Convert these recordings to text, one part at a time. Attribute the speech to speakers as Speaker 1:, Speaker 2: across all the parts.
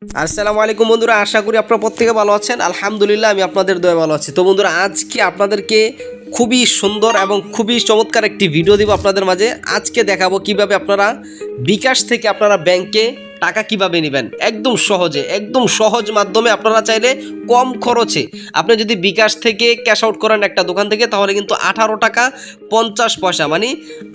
Speaker 1: আসসালামু আলাইকুম বন্ধুরা, আশা করি আপনারা প্রত্যেকে ভালো আছেন। আলহামদুলিল্লাহ আমি আপনাদের দয়ায় ভালো আছি। তো বন্ধুরা, আজকে আপনাদেরকে খুবই সুন্দর এবং খুবই চমৎকার একটি ভিডিও দিব আপনাদের মাঝে। আজকে দেখাবো কিভাবে আপনারা বিকাশ থেকে আপনারা ব্যাংকে টাকা কিভাবে নেবেন একদম সহজে, একদম সহজ মাধ্যমে। আপনারা চাইলে কম খরচে আপনি যদি বিকাশ থেকে ক্যাশ আউট করেন একটা দোকান থেকে, তাহলে কিন্তু 18 টাকা 50 পয়সা, মানে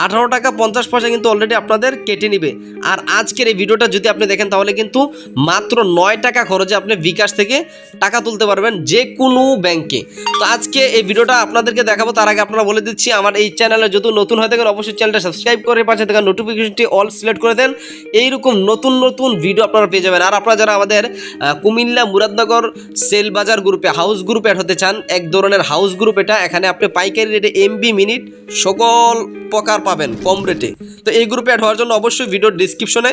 Speaker 1: 18 টাকা 50 পয়সা কিন্তু অলরেডি আপনাদের কেটে নিবে। আর আজকের এই ভিডিওটা যদি আপনি দেখেন, তাহলে কিন্তু মাত্র 9 টাকা খরচে আপনি বিকাশ থেকে টাকা তুলতে পারবেন যে কোনো ব্যাংকে। তো আজকে এই ভিডিওটা আপনাদেরকে দেখাবো। তার আগে আপনারা বলে দিচ্ছি, আমার এই চ্যানেলে যদি নতুন হয়ে থাকেন অবশ্যই চ্যানেলটা সাবস্ক্রাইব করে পাশে থাকা নোটিফিকেশনটি অল সিলেক্ট করে দেন। এইরকম নতুন নতুন ভিডিও আপনারা পেয়ে যাবেন। আর আপনারা যারা আমাদের কুমিল্লা মুরাদনগর সেল বাজার গ্রুপে হাউস গ্রুপে অ্যাড হতে চান, এক ধরনের হাউস গ্রুপ এটা, এখানে আপনি পাইকারি রেটে এমবি মিনিট সকল প্রকার পাবেন কম রেটে। তো এই গ্রুপে অ্যাড হওয়ার জন্য অবশ্যই ভিডিওর ডিসক্রিপশনে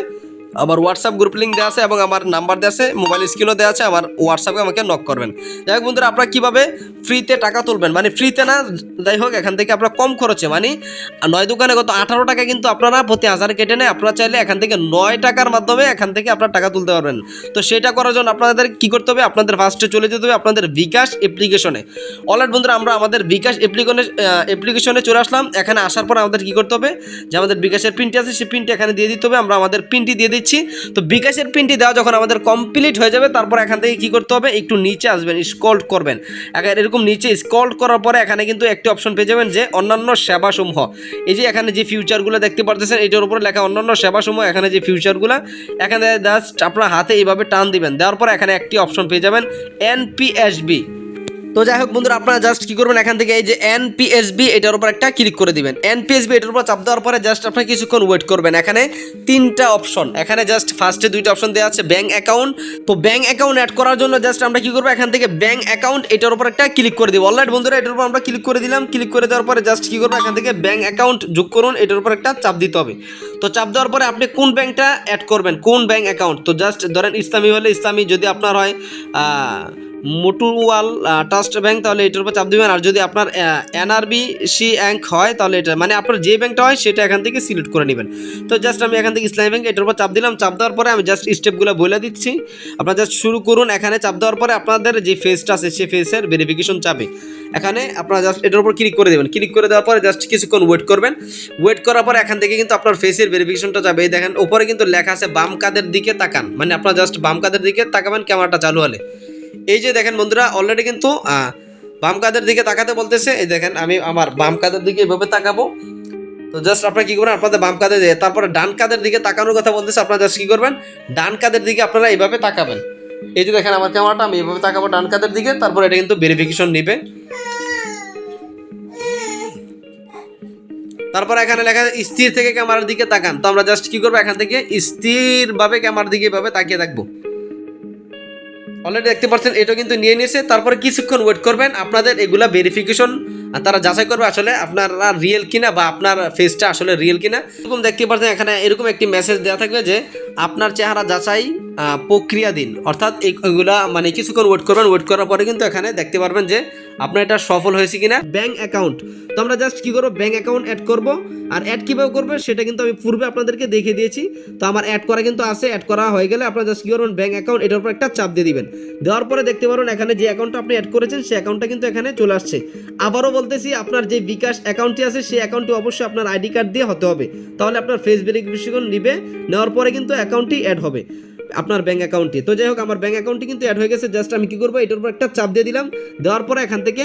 Speaker 1: আমার হোয়াটসঅ্যাপ গ্রুপ লিঙ্ক দেওয়া আছে এবং আমার নাম্বার দেওয়া আছে, মোবাইল স্ক্রিনও দেওয়া আছে, আমার হোয়াটসঅ্যাপে আমাকে নক করবেন। যাই হোক বন্ধুরা, আপনারা কীভাবে ফ্রিতে টাকা তুলবেন, মানে ফ্রিতে না, যাই হোক এখান থেকে আপনারা কম খরচে, মানে 9 দোকানে কত 18 টাকা কিন্তু আপনারা প্রতি 1000 কেটে নেয়। আপনারা চাইলে এখান থেকে 9 টাকার মাধ্যমে এখান থেকে আপনারা টাকা তুলতে পারবেন। তো সেটা করার জন্য আপনাদের কী করতে হবে, আপনাদের ফার্স্টে চলে যেতে হবে আপনাদের বিকাশ অ্যাপ্লিকেশনে। অলরাইট বন্ধুরা, আমরা আমাদের বিকাশ অ্যাপ্লিকেশনে চলে আসলাম। এখানে আসার পর আমাদের কী করতে হবে, যে আমাদের বিকাশের পিনটি আছে সেই পিনটি এখানে দিয়ে দিতে হবে। আমরা আমাদের পিনটি দিয়ে দিচ্ছি। তো বিকাশের পিনটি দেওয়া যখন আমাদের কমপ্লিট হয়ে যাবে, তারপর এখান থেকে কী করতে হবে, একটু নিচে আসবেন, স্ক্রল করবেন। এরকম নিচে স্ক্রল করার পরে এখানে কিন্তু একটি অপশন পেয়ে যাবেন যে অন্যান্য সেবাসমূহ। এই যে এখানে যে ফিউচারগুলো দেখতে পারতেছেন, এটার উপরে লেখা অন্যান্য সেবাসমূহ। এখানে যে ফিউচারগুলো, এখানে জাস্ট আপনার হাতে এইভাবে টান দিবেন। দেওয়ার পর এখানে একটি অপশন পেয়ে যাবেন এনপিএসবি। তো যাই হোক বন্ধুরা, আপনারা জাস্ট কী করবেন, এখান থেকে এই যে এনপিএসবি এটার উপর একটা ক্লিক করে দিবেন। এনপিএসবি এটার উপর চাপ দেওয়ার পরে জাস্ট আপনারা কিছুক্ষণ ওয়েট করবেন। এখানে 3টা অপশন, এখানে জাস্ট ফার্স্টে 2টা অপশন দেওয়া আছে ব্যাঙ্ক অ্যাকাউন্ট। তো ব্যাঙ্ক অ্যাকাউন্ট অ্যাড করার জন্য জাস্ট আমরা কী করবো, এখান থেকে ব্যাঙ্ক অ্যাকাউন্ট এটার উপর একটা ক্লিক করে দিব। অলরাইট বন্ধুরা, এটার উপর আমরা ক্লিক করে দিলাম। ক্লিক করে দেওয়ার পরে জাস্ট কী করবো, এখান থেকে ব্যাঙ্ক অ্যাকাউন্ট যোগ করুন, এটার উপর একটা চাপ দিতে হবে। তো চাপ দেওয়ার পরে আপনি কোন ব্যাঙ্কটা অ্যাড করবেন, কোন ব্যাঙ্ক অ্যাকাউন্ট, তো জাস্ট ধরেন ইসলামী হলে ইসলামী, যদি আপনার হয় মুটুওয়াল ট্রাস্ট ব্যাংক, তাহলে এটার উপর চাপ দিবেন। আর যদি আপনার এনআরবিসি ব্যাংক হয়, তাহলে এটা, মানে আপনার যে ব্যাংকটা হয় সেটা এখান থেকে সিলেক্ট করে নেবেন। তো জাস্ট আমি এখান থেকে ইসলামী ব্যাংক এটার উপর চাপ দিলাম। চাপ দেওয়ার পরে আমি জাস্ট স্টেপগুলো বলে দিচ্ছি, আপনারা জাস্ট শুরু করুন। এখানে চাপ দেওয়ার পরে আপনাদের যে ফেসটা আছে সেই ফেসের ভেরিফিকেশন চাপে এখানে আপনারা জাস্ট এটার উপর ক্লিক করে দেবেন। ক্লিক করে দেওয়ার পরে জাস্ট কিছুক্ষণ ওয়েট করবেন। ওয়েট করার পরে এখান থেকে কিন্তু আপনার ফেসের ভেরিফিকেশনটা যাবে। এই দেখেন উপরে কিন্তু লেখা আছে বাম কাদের দিকে তাকান, মানে আপনারা জাস্ট বাম কাদের দিকে তাকাবেন ক্যামেরাটা চালু হলে। এই যে দেখেন বন্ধুরা, অলরেডি কিন্তু বাম কাদের দিকে তাকাতে বলতেছে। এই দেখেন আমি আমার বাম কাদের দিকে এভাবে তাকাবো। তো জাস্ট আপনারা কী করবেন, আপনাদের বাম কাঁধে দিয়ে তারপরে ডান কাঁধের দিকে তাকানোর কথা বলতেছে। আপনারা জাস্ট কী করবেন, ডান কাঁধের দিকে আপনারা এইভাবে তাকাবেন। এই যে দেখেন আমার ক্যামেরাটা, আমি এইভাবে তাকাবো ডান কাঁধের দিকে। তারপর এটা কিন্তু ভেরিফিকেশন নিবে। তারপর এখানে লেখা স্থির থেকে ক্যামেরার দিকে তাকান। তো আমরা জাস্ট কী করবো, এখান থেকে স্থিরভাবে ক্যামেরার দিকে এভাবে তাকিয়ে থাকবো। অলরেডি দেখতে পাচ্ছেন এটা কিন্তু নিয়ে নিয়েছে। তারপরে কিছুক্ষণ ওয়েট করবেন, আপনাদের এগুলা ভেরিফিকেশন তারা যাচাই করবে আসলে আপনারা রিয়েল কিনা বা আপনার ফেসটা আসলে রিয়েল কিনা। এরকম দেখতে পাচ্ছেন এখানে এরকম একটি মেসেজ দেওয়া থাকবে যে আপনার চেহারা যাচাই প্রক্রিয়াধীন, অর্থাৎ এইগুলা মানে কিছুক্ষণ ওয়েট করবেন। ওয়েট করার পরে কিন্তু এখানে দেখতে পারবেন যে আপনার এটা সফল হয়েছে কিনা। ব্যাঙ্ক অ্যাকাউন্ট, তো আমরা জাস্ট কী করবো, ব্যাঙ্ক অ্যাকাউন্ট অ্যাড করবো। আর অ্যাড কীভাবে করবে সেটা কিন্তু আমি পূর্বে আপনাদেরকে দেখিয়ে দিয়েছি। তো আমার অ্যাড করা কিন্তু আছে। অ্যাড করা হয়ে গেলে আপনারা জাস্ট কী করবেন, ব্যাঙ্ক অ্যাকাউন্ট এটার উপর একটা চাপ দিয়ে দিবেন। দেওয়ার পরে দেখতে পারবেন এখানে যে অ্যাকাউন্টটা আপনি অ্যাড করেছেন সেই অ্যাকাউন্টটা কিন্তু এখানে চলে আসছে। আবারও বলতেছি, আপনার যে বিকাশ অ্যাকাউন্টটি আছে সেই অ্যাকাউন্টটি অবশ্যই আপনার আইডি কার্ড দিয়ে হতে হবে, তাহলে আপনার ফেস ভেরিফিকেশন নিবে। নেওয়ার পরে কিন্তু অ্যাকাউন্টটি অ্যাড হবে আপনার ব্যাঙ্ক অ্যাকাউন্টটি। তো যাই হোক আমার ব্যাঙ্ক অ্যাকাউন্টটি কিন্তু অ্যাড হয়ে গেছে। জাস্ট আমি কী করবো, এটার উপর একটা চাপ দিয়ে দিলাম। দেওয়ার পরে এখান থেকে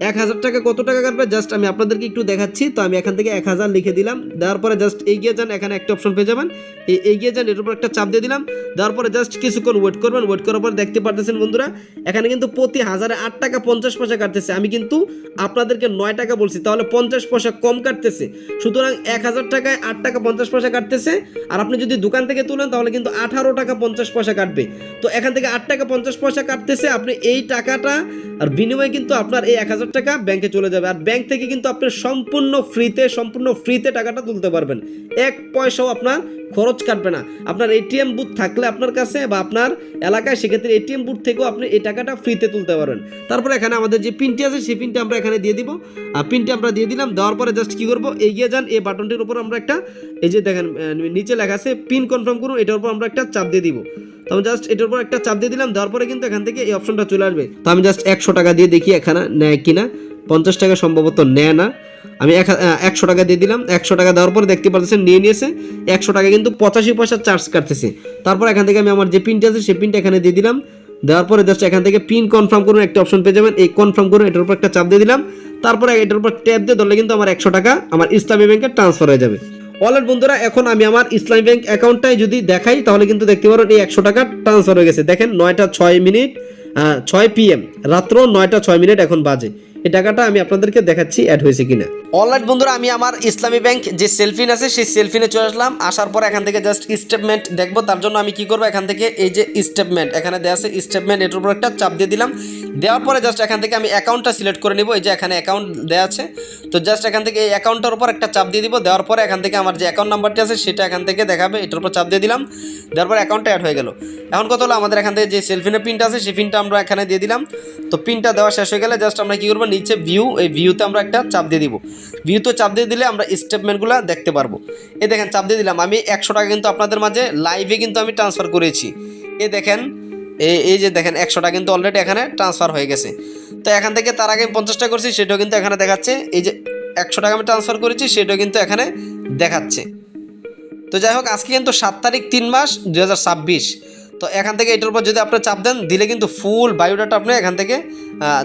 Speaker 1: 1000 টাকা কত টাকা কাটবে জাস্ট আমি আপনাদেরকে একটু দেখাচ্ছি। তো আমি এখান থেকে 1000 লিখে দিলাম। দেওয়ার পরে জাস্ট এগিয়ে যান, এখানে একটা অপশন পেয়ে যাবেন, এই এগিয়ে যান, এটার উপর একটা চাপ দিয়ে দিলাম। দেওয়ার পরে জাস্ট কিছুক্ষণ ওয়েট করবেন। ওয়েট করার পর দেখতে পারতেছেন বন্ধুরা, এখানে কিন্তু প্রতি 1000-এ 8 টাকা 50 পয়সা কাটতেছে। আমি কিন্তু আপনাদেরকে 9 টাকা বলছি, তাহলে 50 পয়সা কম কাটতেছে। সুতরাং 1000 টাকায় 8 টাকা 50 পয়সা কাটতেছে। আর আপনি যদি দোকান থেকে তুলেন তাহলে কিন্তু 18 টাকা 50 পয়সা কাটবে। তো এখান থেকে 8 টাকা 50 পয়সা কাটতেছে। আপনি এই টাকাটা আর বিনিময়ে কিন্তু আপনার এই 1000 টাকা ব্যাংকে চলে যাবে। আর ব্যাংক থেকে কিন্তু আপনি সম্পূর্ণ ফ্রিতে টাকাটা তুলতে পারবেন, 1 পয়সাও আপনার খরচ কাটবে না। আপনার এটিএম বুথ থাকলে আপনার কাছে বা আপনার এলাকায়, সেক্ষেত্রে এটিএম বুথ থেকেও আপনি এই টাকাটা ফ্রিতে তুলতে পারবেন। তারপরে এখানে আমাদের যে পিনটি আছে সেই পিনটি আমরা এখানে দিয়ে দিব। পিনটি আমরা দিয়ে দিলাম, দেওয়ার পরে জাস্ট কী করবো, এগিয়ে যান, এই বাটনটির উপর আমরা একটা, এই যে দেখেন নিচে লেখা আছে পিন কনফার্ম করুন, এটার উপর আমরা একটা চাপ দিয়ে দিব। তো আমি জাস্ট এটার উপর একটা চাপ দিয়ে দিলাম, দেওয়ার পরে কিন্তু এখান থেকে এই অপশনটা চলে আসবে। তো আমি জাস্ট 100 টাকা দিয়ে দেখি এখানে নেয় কিনা। 50 টাকা সম্ভবত নেয় না। আমি 100 টাকা দিয়ে দিলাম। 100 টাকা দেওয়ার পরে দেখতে পাচ্ছেন নিয়ে নিয়েছে। 100 টাকা কিন্তু 85 পয়সা চার্জ কাটতেছে। তারপর এখান থেকে আমি আমার যে পিনটা আছে সেই পিনটা এখানে দিয়ে দিলাম। দেওয়ার পরে জাস্ট এখান থেকে পিন কনফার্ম করুন একটা অপশন পেয়ে যাবেন, এই কনফার্ম করুন এটার উপর একটা চাপ দিয়ে দিলাম। তারপরে এটার উপর ট্যাপ দিয়ে ধরলে কিন্তু আমার 100 টাকা আমার ইসলামী ব্যাংকে ট্রান্সফার হয়ে যাবে। অলরেডি বন্ধুরা, এখন আমি আমার ইসলামী ব্যাংক অ্যাকাউন্টটাই যদি দেখাই তাহলে কিন্তু দেখতে পারেন এই 100 টাকা ট্রান্সফার হয়ে গেছে। দেখেন 9টা 6 মিনিট 6 PM, রাত্র 9টা 6 মিনিট এখন বাজে। এই টাকাটা আমি আপনাদেরকে দেখাচ্ছি অ্যাড হয়েছে কিনা। অলরাইট বন্ধুরা, আমি আমার ইসলামী ব্যাংক যে সেলফিন আছে সেই সেলফিনে চলে আসলাম। আসার পর এখান থেকে জাস্ট স্টেটমেন্ট দেখবো। তার জন্য আমি কি করবো, এখান থেকে এই যে স্টেটমেন্ট এখানে দেওয়া আছে, স্টেটমেন্ট এটার উপর একটা চাপ দিয়ে দিলাম। দেওয়ার পরে জাস্ট এখান থেকে আমি অ্যাকাউন্টটা সিলেক্ট করে নিব। এই যে এখানে অ্যাকাউন্ট দেওয়া আছে, তো জাস্ট এখান থেকে এই অ্যাকাউন্টের উপর একটা চাপ দিয়ে দিব। দেওয়ার পরে এখান থেকে আমার যে অ্যাকাউন্ট নাম্বারটি আছে সেটা এখান থেকে দেখাবে, এটার উপর চাপ দিয়ে দিলাম। দেওয়ার পরে অ্যাকাউন্টটা অ্যাড হয়ে গেল। এখন কত হলো, আমাদের এখান থেকে যে সেলফিনের পিনটা আছে সেই পিনটা আমরা এখানে দিয়ে দিলাম। তো পিনটা দেওয়া শেষ হয়ে গেলে জাস্ট আমরা কী করবো, নিচে ভিউ, এই ভিউতে আমরা একটা চাপ দিয়ে দিব। ভিউতে চাপ দিয়ে দিলে আমরা স্টেটমেন্টগুলো দেখতে পারবো। এই দেখেন চাপ দিয়ে দিলাম। আমি 100 টাকা কিন্তু আপনাদের মাঝে লাইভে কিন্তু আমি ট্রান্সফার করেছি। এই দেখেন, এই যে দেখেন 100 টাকা কিন্তু অলরেডি এখানে ট্রান্সফার হয়ে গেছে। তো এখান থেকে তার আগে আমি 50 টাকা করছি, সেটাও কিন্তু এখানে দেখাচ্ছে। এই যে 100 টাকা আমি ট্রান্সফার করেছি সেটাও কিন্তু এখানে দেখাচ্ছে। তো যাই হোক, আজকে কিন্তু 7 তারিখ 3 মাস 2026। তো এখান থেকে এটার উপর যদি আপনি চাপ দেন দিলে কিন্তু ফুল বায়োডাটা আপনি এখান থেকে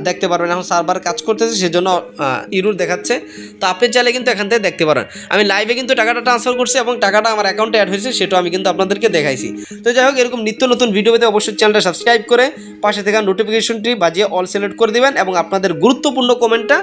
Speaker 1: দেখতে পারবেন। এখন সার্ভার কাজ করতেছে সেজন্য ইরর দেখাচ্ছে। তো আপনি চাইলে কিন্তু এখান থেকে দেখতে পারেন। আমি লাইভে কিন্তু টাকাটা ট্রান্সফার করছি এবং টাকাটা আমার অ্যাকাউন্টে অ্যাড হয়েছে, সেটাও আমি কিন্তু আপনাদেরকে দেখাইছি। তো যাই হোক, এরকম নিত্য নতুন ভিডিও পেতে অবশ্যই চ্যানেলটা সাবস্ক্রাইব করে পাশে থাকা নোটিফিকেশনটি বাজিয়ে অল সিলেক্ট করে দিবেন এবং আপনাদের গুরুত্বপূর্ণ কমেন্টটা